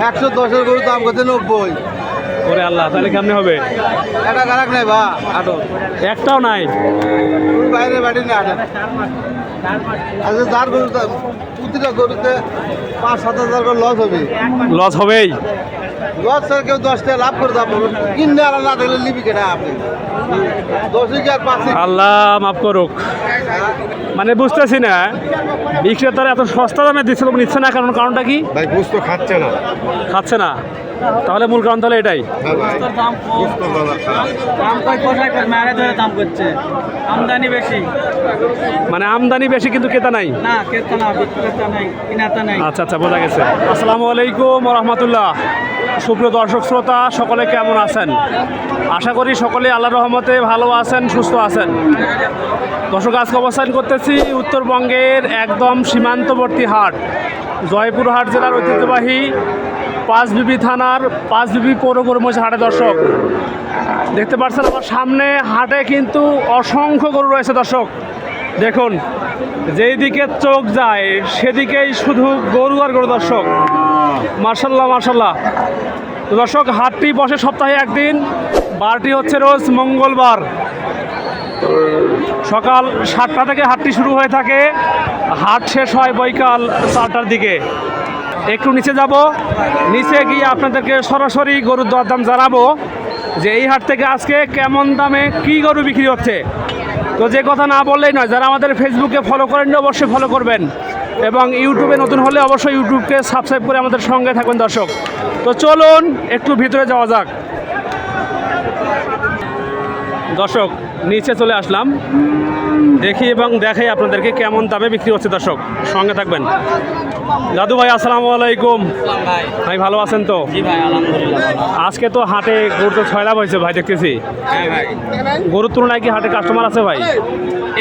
110-এর গরু দাম করছে 90। ওরে আল্লাহ, তাহলে কেমনে হবে? এটা গারাক নাই বা আটো একটাও নাই। বাইরে বাড়ি না আটো। আচ্ছা, যার গরু প্রতিটা গরুতে 5-7 হাজার করে লস হবে। লস হবেই। লস স্যার, কেউ 10 টাকা লাভ করে দাম কিনে আর না দেখলে নিবি কেনা আপনি 10 কি আর 5? আল্লাহ মাফ করুক। মানে বুঝতেছি না, বিক্রেতারা এত সস্তা দামে দিচ্ছে, নিচ্ছে না, কারণটা কি ভাই? বুঝতে খাচ্ছে না। খাচ্ছে না, তাহলে মূল কারণ তাহলে এটাই। আমদানি বেশি, মানে আমদানি বেশি কিন্তু ক্রেতা নাই। না ক্রেতা না, বিক্রেতা নাই, কিনাতা নাই। আচ্ছা আচ্ছা, বোঝা গেছে। আসসালামু আলাইকুম রহমতুল্লাহ। সুপ্রিয় দর্শক শ্রোতা, সকলে কেমন আছেন? আশা করি সকলে আল্লাহর রহমতে ভালো আছেন, সুস্থ আছেন। দর্শক, আজকে অবস্থান করতেছি উত্তরবঙ্গের একদম সীমান্তবর্তী হাট, জয়পুরহাট জেলার ঐতিহ্যবাহী পাঁচবিবি থানার পাঁচবিবি পৌর গরুমহিষ হাটে। দর্শক দেখতে পাচ্ছেন আমার সামনে হাটে কিন্তু অসংখ্য গরু রয়েছে। দর্শক দেখুন, যেই দিকে চোখ যায় সেদিকেই শুধু গরু আর গরু। দর্শক মার্শাল্লাহ মার্শাল্লাহ। তো দর্শক, হাটটি বসে সপ্তাহে একদিন, বারটি হচ্ছে রোজ মঙ্গলবার। সকাল 7টা থেকে হাটটি শুরু হয়ে থাকে, হাট শেষ হয় বৈকাল 4টার দিকে। একটু নিচে যাব, নিচে গিয়ে আপনাদেরকে সরাসরি গরুর দরদাম জানাবো যে এই হাট থেকে আজকে কেমন দামে কী গরু বিক্রি হচ্ছে। তো যে কথা না বললেই নয়, যারা আমাদের ফেসবুকে ফলো করেন অবশ্যই ফলো করবেন, এবং ইউটিউবে নতুন হলে অবশ্যই ইউটিউবকে সাবস্ক্রাইব করে আমাদের সঙ্গে থাকবেন। দর্শক, তো চলুন একটু ভিতরে যাওয়া যাক। দর্শক, নিচে চলে আসলাম, দেখি এবং দেখাই আপনাদেরকে কেমন দামে বিক্রি হচ্ছে। দর্শক সঙ্গে থাকবেন। দাদু ভাই, আসসালামু আলাইকুম। ভাই ভালো আছেন তো? জি ভাই, আলহামদুলিল্লাহ। আজকে তো হাটে গরু তো 6 লাভ হয়েছে ভাই, দেখতেছি। হ্যাঁ ভাই, গরুর তুলনায় কি হাটে কাস্টমার আছে ভাই?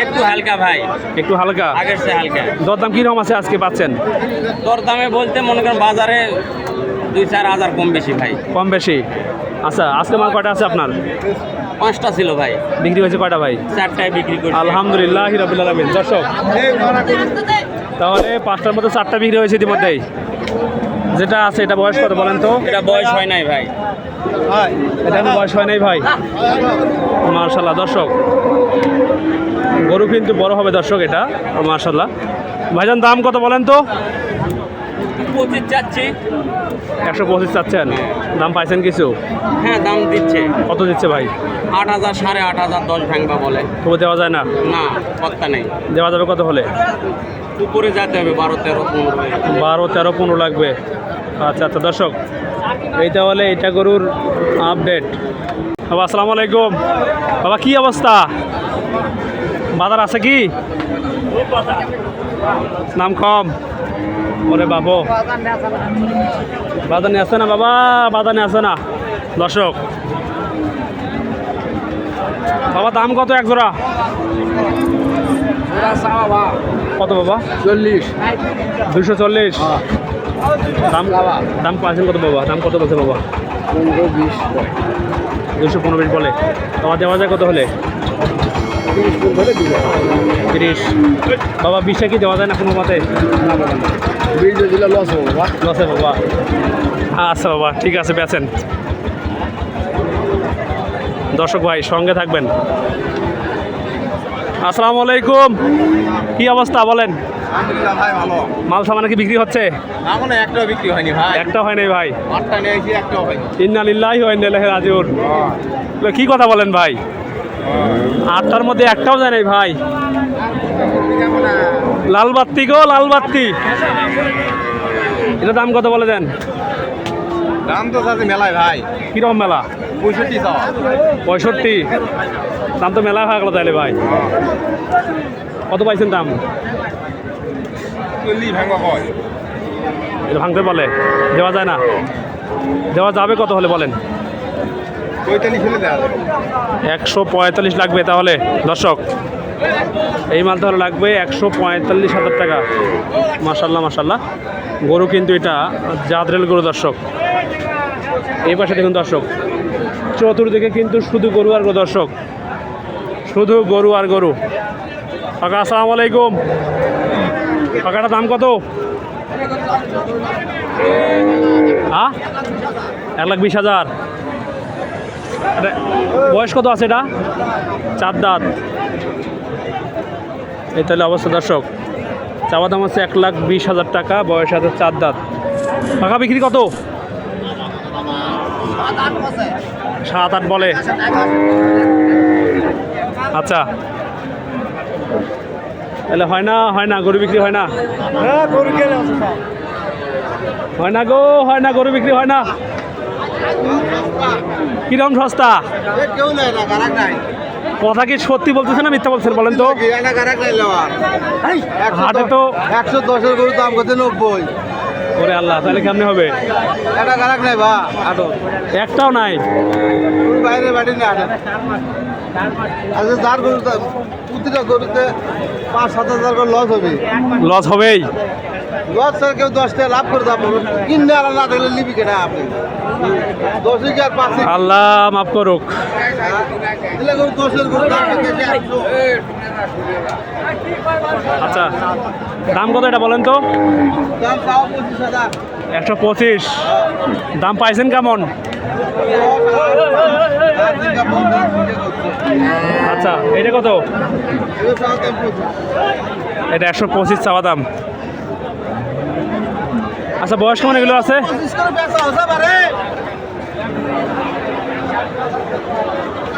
একটু হালকা ভাই, একটু হালকা। আগের চেয়ে হালকা। দরদাম কীরকম আছে আজকে পাচ্ছেন? দরদামে বলতে মনে করেন বাজারে 2-4 হাজার কম বেশি ভাই। কম বেশি। আচ্ছা, আজকে মাল কয়টা আছে আপনার? 5টা ছিল ভাই, বিক্রি হয়েছে কয়টা ভাই? 4টায় বিক্রি করছি। আলহামদুলিল্লাহ রাব্বিল আলামিন। দর্শক, তাহলে 5টার মধ্যে 4টা বিক্রি হয়েছে ইতিমধ্যেই। যেটা আছে এটা বয়স কত বলেন তো? এটা বয়স হয় নাই ভাই। এটা এখন বয়স হয় নাই ভাই। মার্শাল্লাহ। দর্শক, গরু কিন্তু বড় হবে দর্শক, এটা মার্শাল্লাহ। ভাইজান দাম কত বলেন তো? 25 চাচ্ছি। 125 চাচ্ছেন? দাম পাইছেন কিছু? হ্যাঁ, দাম দিচ্ছে। কত দিচ্ছে ভাই? 8,000, 8,500, 10 ভাঙবা বলে। তবু দেওয়া যায় না? না, কথা নেই। দেওয়া যাবে কত হলে? উপরে যেতে হবে 12-13-15। 12-13-15 লাগবে। আচ্ছা আচ্ছা। দর্শক, এইটা হলে এটা গরুর আপডেট। বাবা আসসালামু আলাইকুম। বাবা কি অবস্থা? বাজার আছে কি? নাম কম? ওরে বাবু, বাজার নিয়ে আসছে না বাবা, বাজার নিয়ে আসছে না। দর্শক, বাবা দাম কত এক জোড়া? কত বাবা? 40। 240। দাম দাম পাচ্ছেন কত বাবা? দাম কত বলছে বাবা? 15-20। 215 বলে। তোমার দেওয়া যায় কত হলে? 30। বাবা 20 কি দেওয়া যায় না কোনো মতে? লস হবে বাবা। লসে বাবা। আচ্ছা বাবা, ঠিক আছে, বেচেন। দর্শক ভাই সঙ্গে থাকবেন। আসসালামু আলাইকুম। কি অবস্থা বলেন? আলহামদুলিল্লাহ ভাই, ভালো। মাল সামান কি বিক্রি হচ্ছে? এখন একটাও বিক্রি হয়নি ভাই। একটা হয় নাই ভাই। 8টা নিয়েছি, একটাও হয়নি। ইন্না লিল্লাহি ওয়া ইন্না ইলাইহি রাজিউন। কি কথা বলেন ভাই? 8টার মধ্যে একটাও যায় নাই ভাই। লাল বাত্তি গো, লাল বাত্তি। এটা দাম কত বলে দেন? দাম তো আছে মেলায় ভাই। কিরকম মেলা? 65 চাওয়া। 65? দাম তো মেলা হয়ে গেল তাইলে ভাই। কত পাইছেন দাম? 40 ভাঙা হয়। এটা ভাঙতে বলে? দেওয়া যায় না? দেওয়া যাবে কত হলে বলেন? 45 হলে দেওয়া যাবে। 145 লাগবে তাহলে। দর্শক, এই মাল তাহলে লাগবে 145,000 টাকা। মাশাল্লাহ মাশাল্লাহ। গরু কিন্তু এটা জাদরেল গরু। দর্শক, এই পাশে দেখুন দর্শক, চতুর্দিকে কিন্তু শুধু গরু আর গরু। দর্শক, শুধু গরু আর গরু। কাকা আসসালামু আলাইকুম। কাকাটার দাম কত? হ্যাঁ 1,20,000। বয়স কত আছে এটা? 4 দাঁত। এই তাহলে অবস্থা দর্শক, চাওয়া দাম হচ্ছে 1,20,000 টাকা, বয়স আছে 4 দাঁত। টাকা বিক্রি কত? 7-8 বলে। আচ্ছা, তাহলে হয় না গরু বিক্রি হয় না? হয় না গো, হয় না, গরু বিক্রি হয় না। কিরকম সস্তা? কেউ নেয় না, গারাক নাই। কথা কি সত্যি বলতেছে না মিথ্যা বলছেন বলেন তো? গারাক নাই লেওয়ার। হাটে তো 110-এর গরু দাম করছে 90। ওরে আল্লাহ, তাহলে কেমনে হবে? এটা গারাক নাই বা আটো একটাও নাই। বাইরে বাড়ি না আটো। আচ্ছা, যার গরু প্রতিটা গরুতে 5-7 হাজার করে লস হবে। লস হবেই। লস স্যার, কেউ 10 টাকা লাভ করে দাম কিনলে আর না দেখলে নিবি কেনা আপনি 10 কি আর 5 আল্লাহ মাফ করুক। দিলে গরু 10-এর গরু দাম করছে 100। আচ্ছা, দাম কত এটা বলেন তো? দাম পাও 25,000। 125। দাম পাইছেন কেমন? আচ্ছা, এটা কত? এটা 125 চাওয়া দাম। আচ্ছা, বয়স কেমন এগুলো আছে?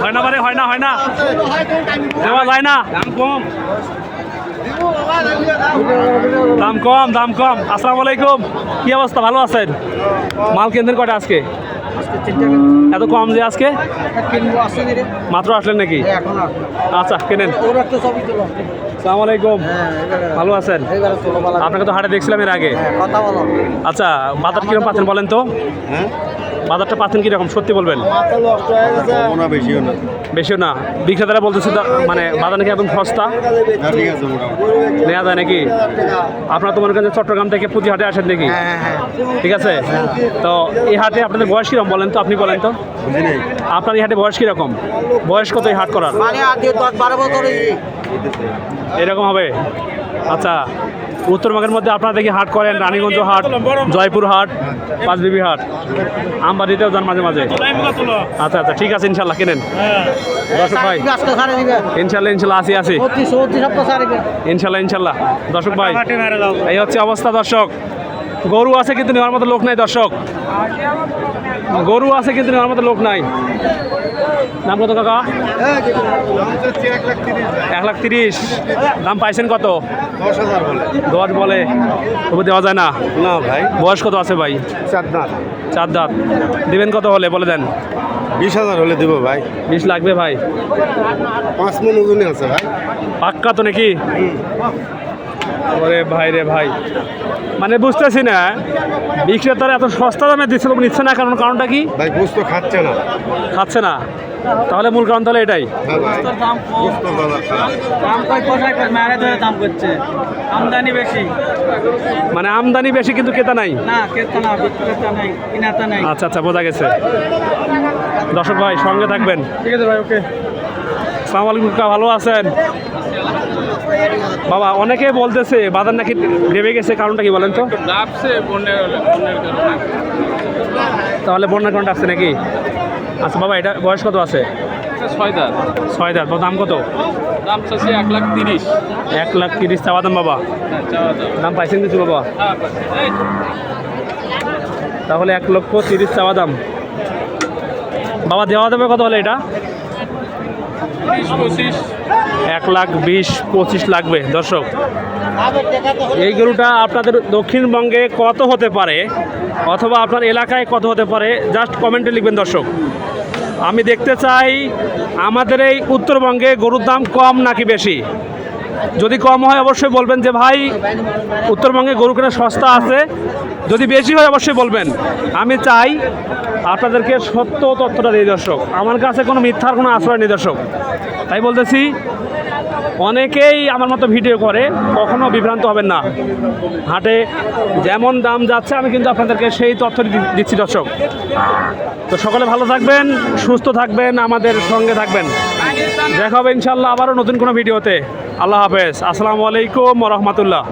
হয় না পারে, হয় না দেওয়া যায় না। দাম কম। আসসালামু আলাইকুম, কি অবস্থা? ভালো আছেন? মাল কিনতেন কটা আজকে? এত কম যে আজকে? মাত্র আসলেন নাকি? আচ্ছা, কেনেন। আসসালামু আলাইকুম, ভালো আছেন? আপনাকে তো হাটে দেখছিলাম এর আগে। আচ্ছা, বাজার কিরকম পাচ্ছেন বলেন তো? বাজারটা পাচ্ছেন কিরকম, সত্যি বলবেন? বেশিও না। বিক্রেতারা বলতেছে মানে বাজার নাকি একদম সস্তা, নেওয়া যায় নাকি? আপনারা তো মনে করেন চট্টগ্রাম থেকে প্রতি হাটে আসেন নাকি? ঠিক আছে, তো এই হাটে আপনাদের বয়স কিরকম বলেন তো? আপনি বলেন তো, আপনার এই হাটে বয়স কিরকম? বয়স কত এই হাট করার? এরকম হবে। আচ্ছা, উত্তরবঙ্গের মধ্যে আপনারা দেখি হাট করেন, রানীগঞ্জ হাট, জয়পুর হাট, পাঁচবিবি হাট, আমবাড়িতেও যান মাঝে মাঝে। আচ্ছা, ঠিক আছে, ইনশাল্লাহ কেনেন। দর্শক ভাই, ইনশাল্লাহ আসি ইনশাল্লাহ। দর্শক ভাই, এই হচ্ছে অবস্থা দর্শক। গরু আছে কিন্তু নেওয়ার মতো লোক নাই দর্শক, গরু আছে কিন্তু নেওয়ার মতো লোক নাই। দাম কত কাকা? 1,30,000। দাম পাইছেন কত? 10 বলে। তবু দেওয়া যায় না? না ভাই। বয়স কত আছে ভাই? 4 দাঁত। দিবেন কত হলে বলে দেন? 20,000 হলে দিব ভাই। 20 লাগবে ভাই? 5 মণ ওজনে আছে ভাই। পাক্কা তো নাকি? ওরে ভাই রে ভাই, মানে বুঝতেছি না বিক্রেতারা এত সস্তা দামে দিচ্ছে তবু নিচ্ছে না, কারণটা কি? ভাই গোস্ত খাচ্ছে না। তাহলে মূল কারণ তাহলে এটাই। মানে আমদানি বেশি কিন্তু ক্রেতা নাই। আচ্ছা, বোঝা গেছে। দর্শক ভাই, সঙ্গে থাকবেন। ঠিক আছে ভাই, ওকে। আসসালামু আলাইকুম কাকা, ভালো আছেন? বাবা, অনেকে বলতেছে বাজার নাকি নেমে গেছে, কারণটা কি বলেন তো? তাহলে বন্যার কারণটা আসছে নাকি? আচ্ছা বাবা, এটা বয়স কত আছে? 6 দাঁত। দাম কত? দাম চাচ্ছি 1,30,000। 1,30,000 চাওয়া দাম বাবা? দাম পাইছেন কিছু বাবা? তাহলে 1,30,000 চাওয়া দাম। বাবা, দেওয়া যাবে কত হলে এটা? 1,20,000-25,000 লাগবে দর্শক। এই গরুটা আপনাদের দক্ষিণবঙ্গে কত হতে পারে অথবা আপনার এলাকায় কত হতে পারে জাস্ট কমেন্টে লিখবেন দর্শক। আমি দেখতে চাই আমাদের এই উত্তরবঙ্গে গরুর দাম কম নাকি বেশি। যদি কম হয় অবশ্যই বলবেন যে ভাই উত্তরবঙ্গে গরু কেনা সস্তা আছে, যদি বেশি হয় অবশ্যই বলবেন। আমি চাই আপনাদেরকে সত্য তথ্যটা দিই দর্শক, আমার কাছে কোনো মিথ্যার কোনো আশ্রয় নেই দর্শক। তাই বলতেছি, অনেকেই আমার মতো ভিডিও করে, কখনো বিভ্রান্ত হবেন না। হাটে যেমন দাম যাচ্ছে আমি কিন্তু আপনাদেরকে সেই তথ্য দিচ্ছি দর্শক। তো সকলে ভালো থাকবেন, সুস্থ থাকবেন, আমাদের সঙ্গে থাকবেন। দেখা হবে ইনশাল্লাহ আবারও নতুন কোনো ভিডিওতে। আল্লাহ হাফেজ। আসসালামু আলাইকুম ওয়া রাহমাতুল্লাহ।